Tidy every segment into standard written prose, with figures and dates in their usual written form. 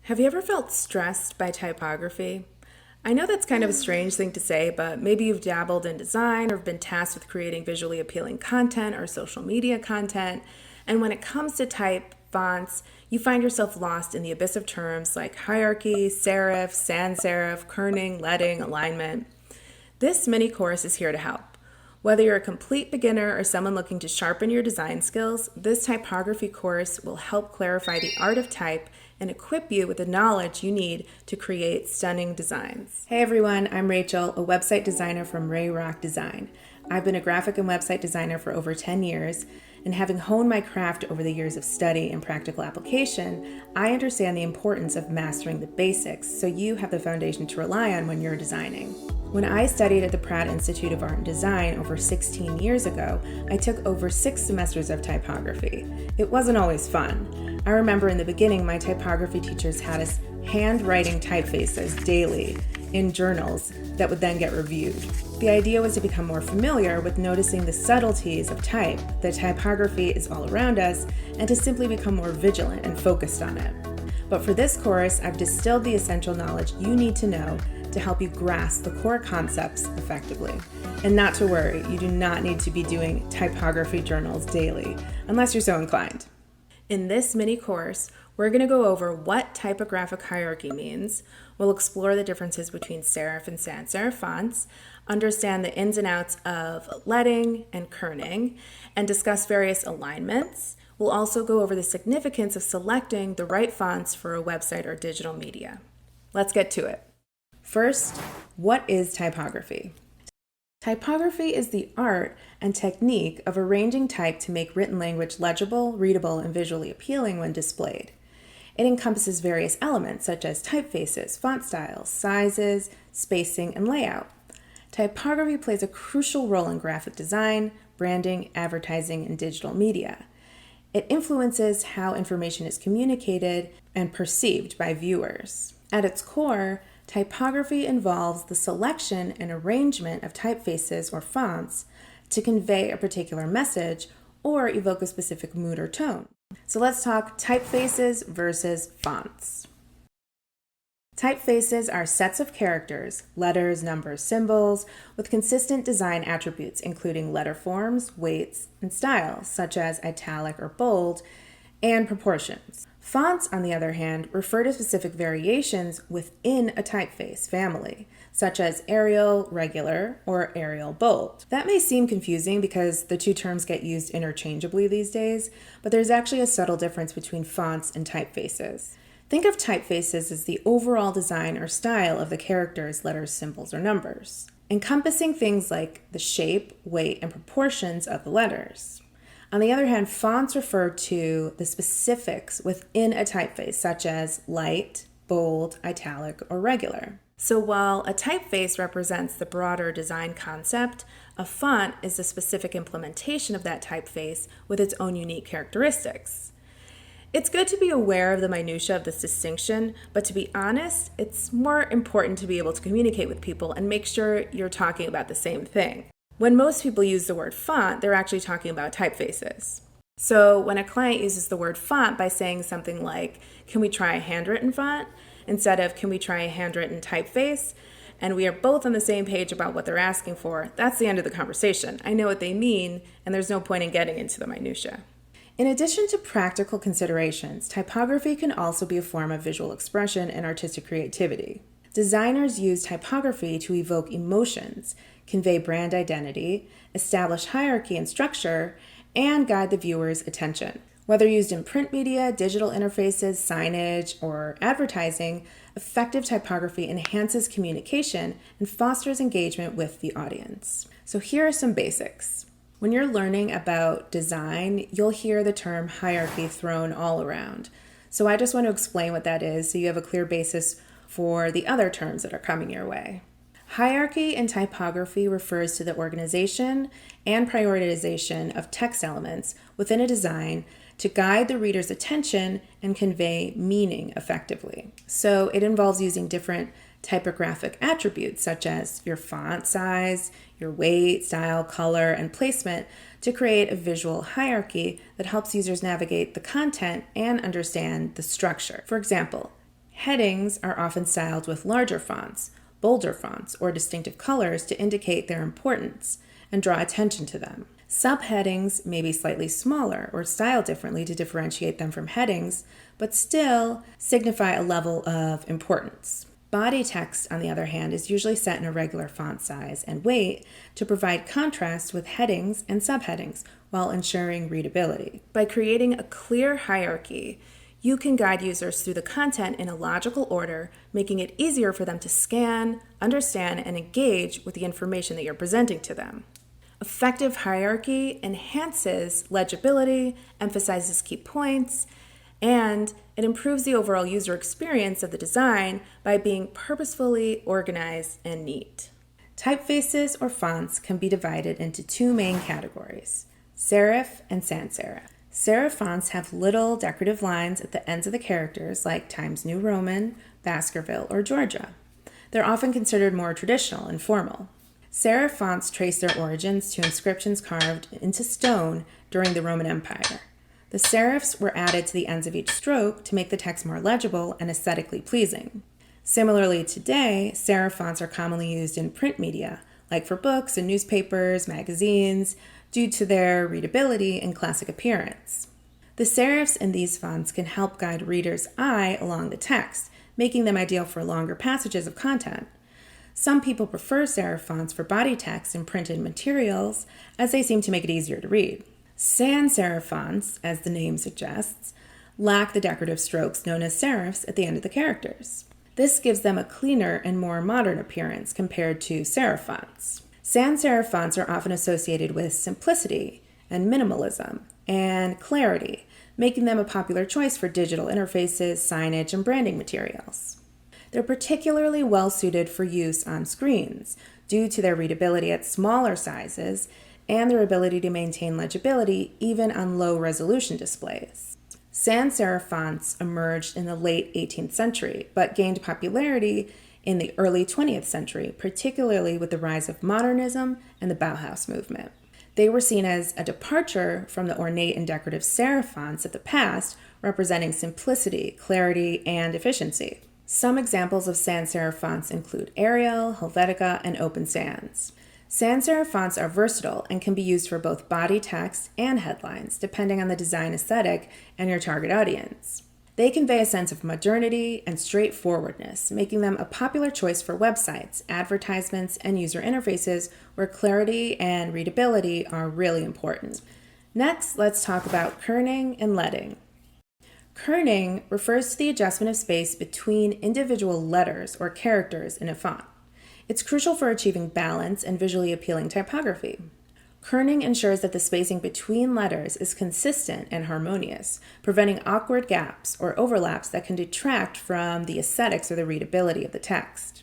Have you ever felt stressed by typography? I know that's kind of a strange thing to say, but maybe you've dabbled in design or been tasked with creating visually appealing content or social media content, and when it comes to type fonts, you find yourself lost in the abyss of terms like hierarchy, serif, sans serif, kerning, leading, alignment. This mini course is here to help. Whether you're a complete beginner or someone looking to sharpen your design skills, this typography course will help clarify the art of type and equip you with the knowledge you need to create stunning designs. Hey everyone, I'm Rachel, a website designer from RAYROCK Design. I've been a graphic and website designer for over 10 years, and having honed my craft over the years of study and practical application, I understand the importance of mastering the basics so you have the foundation to rely on when you're designing. When I studied at the Pratt Institute of Art and Design over 16 years ago, I took over 6 semesters of typography. It wasn't always fun. I remember in the beginning, my typography teachers had us handwriting typefaces daily in journals that would then get reviewed. The idea was to become more familiar with noticing the subtleties of type, that typography is all around us, and to simply become more vigilant and focused on it. But for this course, I've distilled the essential knowledge you need to know to help you grasp the core concepts effectively. And not to worry, you do not need to be doing typography journals daily, unless you're so inclined. In this mini course, we're going to go over what typographic hierarchy means. We'll explore the differences between serif and sans serif fonts, understand the ins and outs of leading and kerning, and discuss various alignments. We'll also go over the significance of selecting the right fonts for a website or digital media. Let's get to it. First, what is typography? Typography is the art and technique of arranging type to make written language legible, readable, and visually appealing when displayed. It encompasses various elements such as typefaces, font styles, sizes, spacing, and layout. Typography plays a crucial role in graphic design, branding, advertising, and digital media. It influences how information is communicated and perceived by viewers. At its core, typography involves the selection and arrangement of typefaces or fonts to convey a particular message or evoke a specific mood or tone. So let's talk typefaces versus fonts. Typefaces are sets of characters, letters, numbers, symbols, with consistent design attributes including letter forms, weights, and styles such as italic or bold, and proportions. Fonts, on the other hand, refer to specific variations within a typeface family, such as Arial regular or Arial bold. That may seem confusing because the two terms get used interchangeably these days, but there's actually a subtle difference between fonts and typefaces. Think of typefaces as the overall design or style of the characters, letters, symbols, or numbers, encompassing things like the shape, weight, and proportions of the letters. On the other hand, fonts refer to the specifics within a typeface, such as light, bold, italic, or regular. So while a typeface represents the broader design concept, a font is the specific implementation of that typeface with its own unique characteristics. It's good to be aware of the minutiae of this distinction, but to be honest, it's more important to be able to communicate with people and make sure you're talking about the same thing. When most people use the word font, they're actually talking about typefaces. So when a client uses the word font by saying something like, "Can we try a handwritten font?" instead of "Can we try a handwritten typeface?" and we are both on the same page about what they're asking for, that's the end of the conversation. I know what they mean, and there's no point in getting into the minutiae. In addition to practical considerations, typography can also be a form of visual expression and artistic creativity. Designers use typography to evoke emotions, convey brand identity, establish hierarchy and structure, and guide the viewer's attention. Whether used in print media, digital interfaces, signage, or advertising, effective typography enhances communication and fosters engagement with the audience. So here are some basics. When you're learning about design, you'll hear the term hierarchy thrown all around. So I just want to explain what that is so you have a clear basis for the other terms that are coming your way. Hierarchy in typography refers to the organization and prioritization of text elements within a design to guide the reader's attention and convey meaning effectively. So it involves using different typographic attributes such as your font size, your weight, style, color, and placement to create a visual hierarchy that helps users navigate the content and understand the structure. For example, Headings are often styled with larger fonts, bolder fonts, or distinctive colors to indicate their importance and draw attention to them. Subheadings may be slightly smaller or styled differently to differentiate them from headings, but still signify a level of importance. Body text, on the other hand, is usually set in a regular font size and weight to provide contrast with headings and subheadings while ensuring readability. By creating a clear hierarchy, you can guide users through the content in a logical order, making it easier for them to scan, understand, and engage with the information that you're presenting to them. Effective hierarchy enhances legibility, emphasizes key points, and it improves the overall user experience of the design by being purposefully organized and neat. Typefaces or fonts can be divided into two main categories: serif and sans serif. Serif fonts have little decorative lines at the ends of the characters like Times New Roman, Baskerville, or Georgia. They're often considered more traditional and formal. Serif fonts trace their origins to inscriptions carved into stone during the Roman Empire. The serifs were added to the ends of each stroke to make the text more legible and aesthetically pleasing. Similarly, today, serif fonts are commonly used in print media, like for books and newspapers, magazines, due to their readability and classic appearance. The serifs in these fonts can help guide readers' eye along the text, making them ideal for longer passages of content. Some people prefer serif fonts for body text and printed materials, as they seem to make it easier to read. Sans serif fonts, as the name suggests, lack the decorative strokes known as serifs at the end of the characters. This gives them a cleaner and more modern appearance compared to serif fonts. Sans serif fonts are often associated with simplicity and minimalism and clarity, making them a popular choice for digital interfaces, signage, and branding materials. They're particularly well suited for use on screens due to their readability at smaller sizes and their ability to maintain legibility even on low-resolution displays. Sans serif fonts emerged in the late 18th century, but gained popularity in the early 20th century, particularly with the rise of modernism and the Bauhaus movement. They were seen as a departure from the ornate and decorative serif fonts of the past, representing simplicity, clarity, and efficiency. Some examples of sans serif fonts include Arial, Helvetica, and Open Sans. Sans serif fonts are versatile and can be used for both body text and headlines, depending on the design aesthetic and your target audience. They convey a sense of modernity and straightforwardness, making them a popular choice for websites, advertisements, and user interfaces where clarity and readability are really important. Next, let's talk about kerning and leading. Kerning refers to the adjustment of space between individual letters or characters in a font. It's crucial for achieving balance and visually appealing typography. Kerning ensures that the spacing between letters is consistent and harmonious, preventing awkward gaps or overlaps that can detract from the aesthetics or the readability of the text.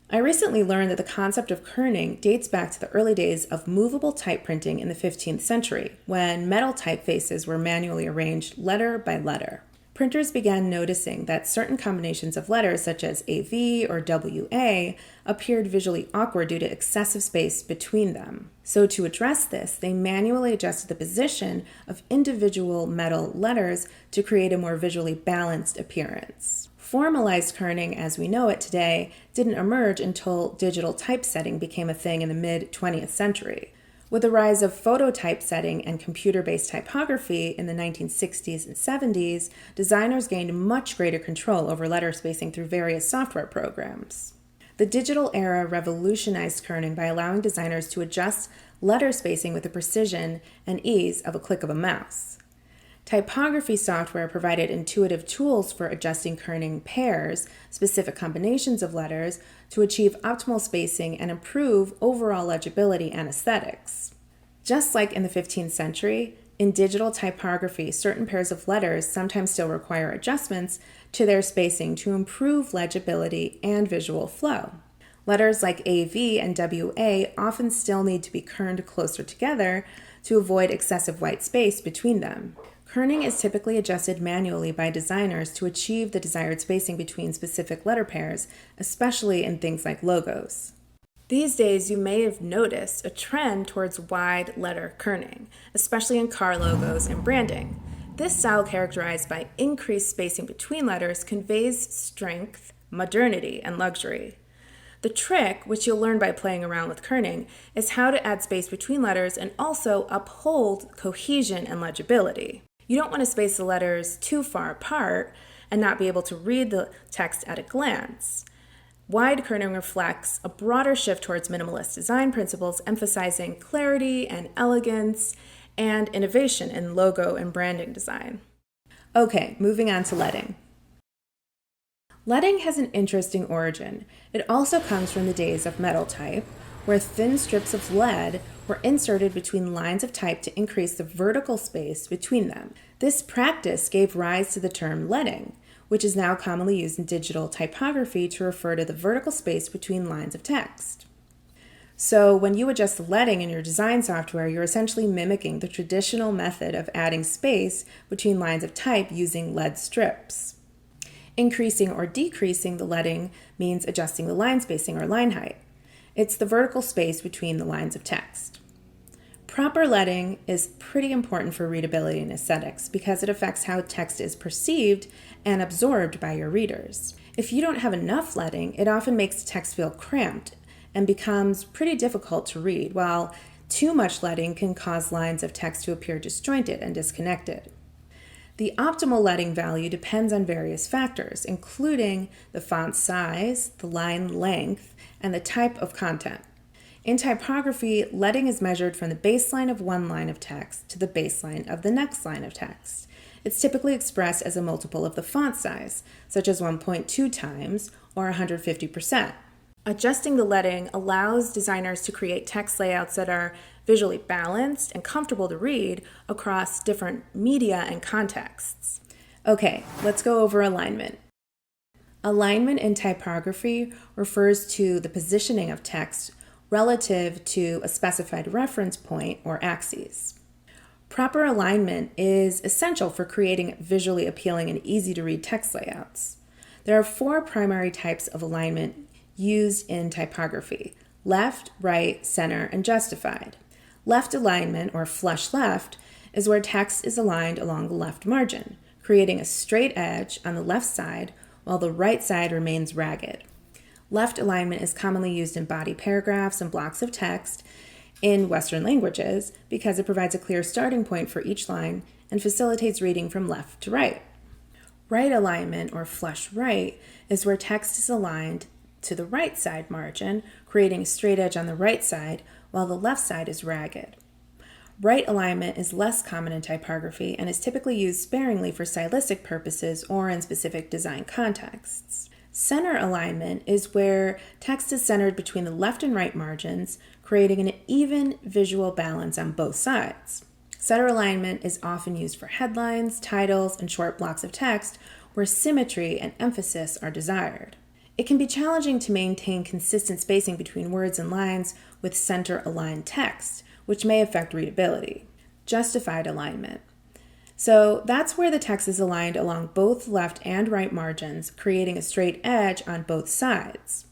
I recently learned that the concept of kerning dates back to the early days of movable type printing in the 15th century, when metal typefaces were manually arranged letter by letter. Printers began noticing that certain combinations of letters, such as AV or WA, appeared visually awkward due to excessive space between them. So to address this, they manually adjusted the position of individual metal letters to create a more visually balanced appearance. Formalized kerning, as we know it today, didn't emerge until digital typesetting became a thing in the mid-20th century. With the rise of photo typesetting and computer-based typography in the 1960s and 70s, designers gained much greater control over letter spacing through various software programs. The digital era revolutionized kerning by allowing designers to adjust letter spacing with the precision and ease of a click of a mouse. Typography software provided intuitive tools for adjusting kerning pairs, specific combinations of letters, to achieve optimal spacing and improve overall legibility and aesthetics. Just like in the 15th century, in digital typography, certain pairs of letters sometimes still require adjustments to their spacing to improve legibility and visual flow. Letters like AV and WA often still need to be kerned closer together to avoid excessive white space between them. Kerning is typically adjusted manually by designers to achieve the desired spacing between specific letter pairs, especially in things like logos. These days, you may have noticed a trend towards wide letter kerning, especially in car logos and branding. This style, characterized by increased spacing between letters, conveys strength, modernity, and luxury. The trick, which you'll learn by playing around with kerning, is how to add space between letters and also uphold cohesion and legibility. You don't want to space the letters too far apart and not be able to read the text at a glance. Wide kerning reflects a broader shift towards minimalist design principles, emphasizing clarity and elegance and innovation in logo and branding design. Okay, moving on to leading. Leading has an interesting origin. It also comes from the days of metal type, where thin strips of lead were inserted between lines of type to increase the vertical space between them. This practice gave rise to the term leading, which is now commonly used in digital typography to refer to the vertical space between lines of text. So when you adjust the leading in your design software, you're essentially mimicking the traditional method of adding space between lines of type using lead strips. Increasing or decreasing the leading means adjusting the line spacing or line height. It's the vertical space between the lines of text. Proper leading is pretty important for readability and aesthetics because it affects how text is perceived and absorbed by your readers. If you don't have enough leading, it often makes the text feel cramped and becomes pretty difficult to read, while too much leading can cause lines of text to appear disjointed and disconnected. The optimal leading value depends on various factors, including the font size, the line length, and the type of content. In typography, leading is measured from the baseline of one line of text to the baseline of the next line of text. It's typically expressed as a multiple of the font size, such as 1.2 times or 150%. Adjusting the leading allows designers to create text layouts that are visually balanced and comfortable to read across different media and contexts. Okay, let's go over alignment. Alignment in typography refers to the positioning of text relative to a specified reference point or axes. Proper alignment is essential for creating visually appealing and easy-to-read text layouts. There are 4 primary types of alignment used in typography: left, right, center, and justified. Left alignment, or flush left, is where text is aligned along the left margin, creating a straight edge on the left side while the right side remains ragged. Left alignment is commonly used in body paragraphs and blocks of text in Western languages because it provides a clear starting point for each line and facilitates reading from left to right. Right alignment, or flush right, is where text is aligned to the right side margin, creating a straight edge on the right side while the left side is ragged. Right alignment is less common in typography and is typically used sparingly for stylistic purposes or in specific design contexts. Center alignment is where text is centered between the left and right margins, creating an even visual balance on both sides. Center alignment is often used for headlines, titles, and short blocks of text where symmetry and emphasis are desired. It can be challenging to maintain consistent spacing between words and lines with center-aligned text, which may affect readability. Justified alignment. So that's where the text is aligned along both left and right margins, creating a straight edge on both sides.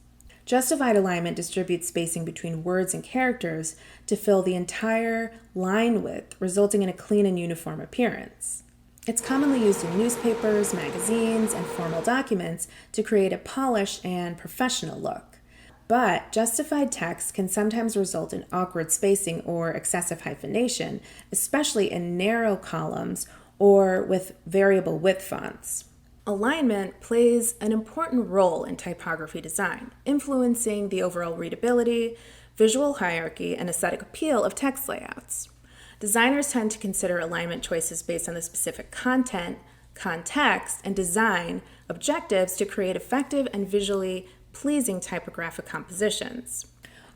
Justified alignment distributes spacing between words and characters to fill the entire line width, resulting in a clean and uniform appearance. It's commonly used in newspapers, magazines, and formal documents to create a polished and professional look. But justified text can sometimes result in awkward spacing or excessive hyphenation, especially in narrow columns or with variable width fonts. Alignment plays an important role in typography design, influencing the overall readability, visual hierarchy, and aesthetic appeal of text layouts. Designers tend to consider alignment choices based on the specific content, context, and design objectives to create effective and visually pleasing typographic compositions.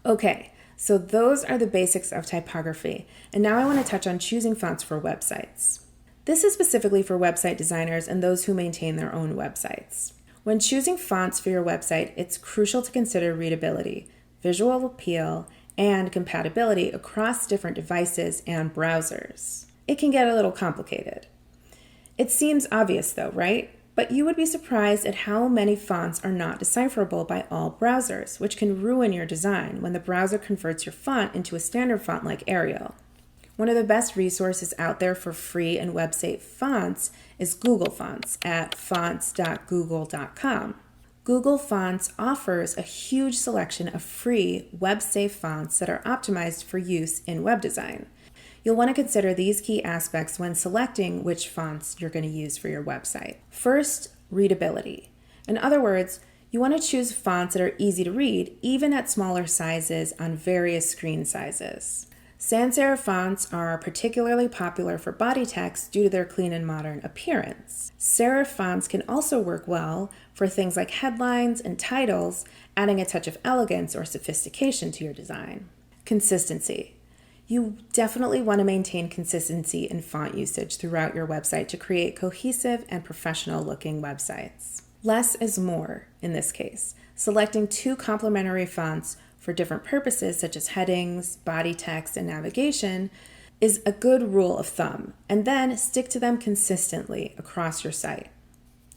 Okay, so those are the basics of typography, and now I want to touch on choosing fonts for websites. This is specifically for website designers and those who maintain their own websites. When choosing fonts for your website, it's crucial to consider readability, visual appeal, and compatibility across different devices and browsers. It can get a little complicated. It seems obvious though, right? But you would be surprised at how many fonts are not decipherable by all browsers, which can ruin your design when the browser converts your font into a standard font like Arial. One of the best resources out there for free and web-safe fonts is Google Fonts at fonts.google.com. Google Fonts offers a huge selection of free web-safe fonts that are optimized for use in web design. You'll want to consider these key aspects when selecting which fonts you're going to use for your website. First, readability. In other words, you want to choose fonts that are easy to read, even at smaller sizes on various screen sizes. Sans serif fonts are particularly popular for body text due to their clean and modern appearance. Serif fonts can also work well for things like headlines and titles, adding a touch of elegance or sophistication to your design. Consistency. You definitely want to maintain consistency in font usage throughout your website to create cohesive and professional-looking websites. Less is more in this case. Selecting 2 complementary fonts for different purposes such as headings, body text, and navigation is a good rule of thumb, and then stick to them consistently across your site.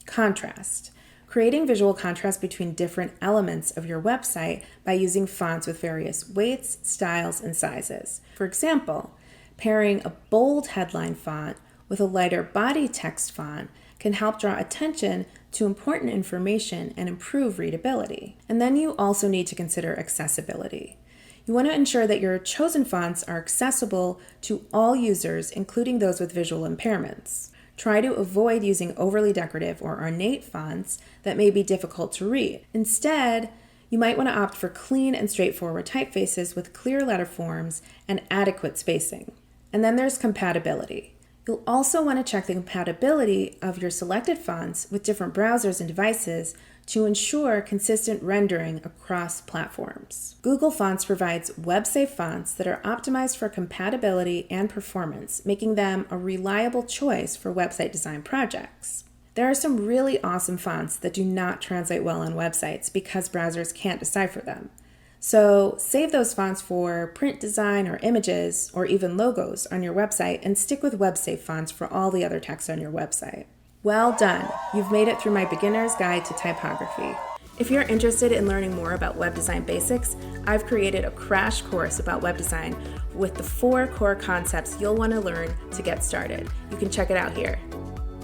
Contrast. Creating visual contrast between different elements of your website by using fonts with various weights, styles, and sizes. For example, pairing a bold headline font with a lighter body text font can help draw attention to important information and improve readability. And then you also need to consider accessibility. You want to ensure that your chosen fonts are accessible to all users, including those with visual impairments. Try to avoid using overly decorative or ornate fonts that may be difficult to read. Instead, you might want to opt for clean and straightforward typefaces with clear letter forms and adequate spacing. And then there's compatibility. You'll also want to check the compatibility of your selected fonts with different browsers and devices to ensure consistent rendering across platforms. Google Fonts provides web-safe fonts that are optimized for compatibility and performance, making them a reliable choice for website design projects. There are some really awesome fonts that do not translate well on websites because browsers can't decipher them. So save those fonts for print design or images or even logos on your website and stick with web-safe fonts for all the other text on your website. Well done! You've made it through my beginner's guide to typography. If you're interested in learning more about web design basics, I've created a crash course about web design with the 4 core concepts you'll want to learn to get started. You can check it out here.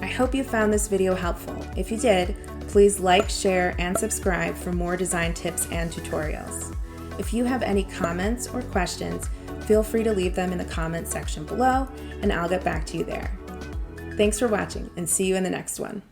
I hope you found this video helpful. If you did, please like, share, and subscribe for more design tips and tutorials. If you have any comments or questions, feel free to leave them in the comments section below, and I'll get back to you there. Thanks for watching, and see you in the next one.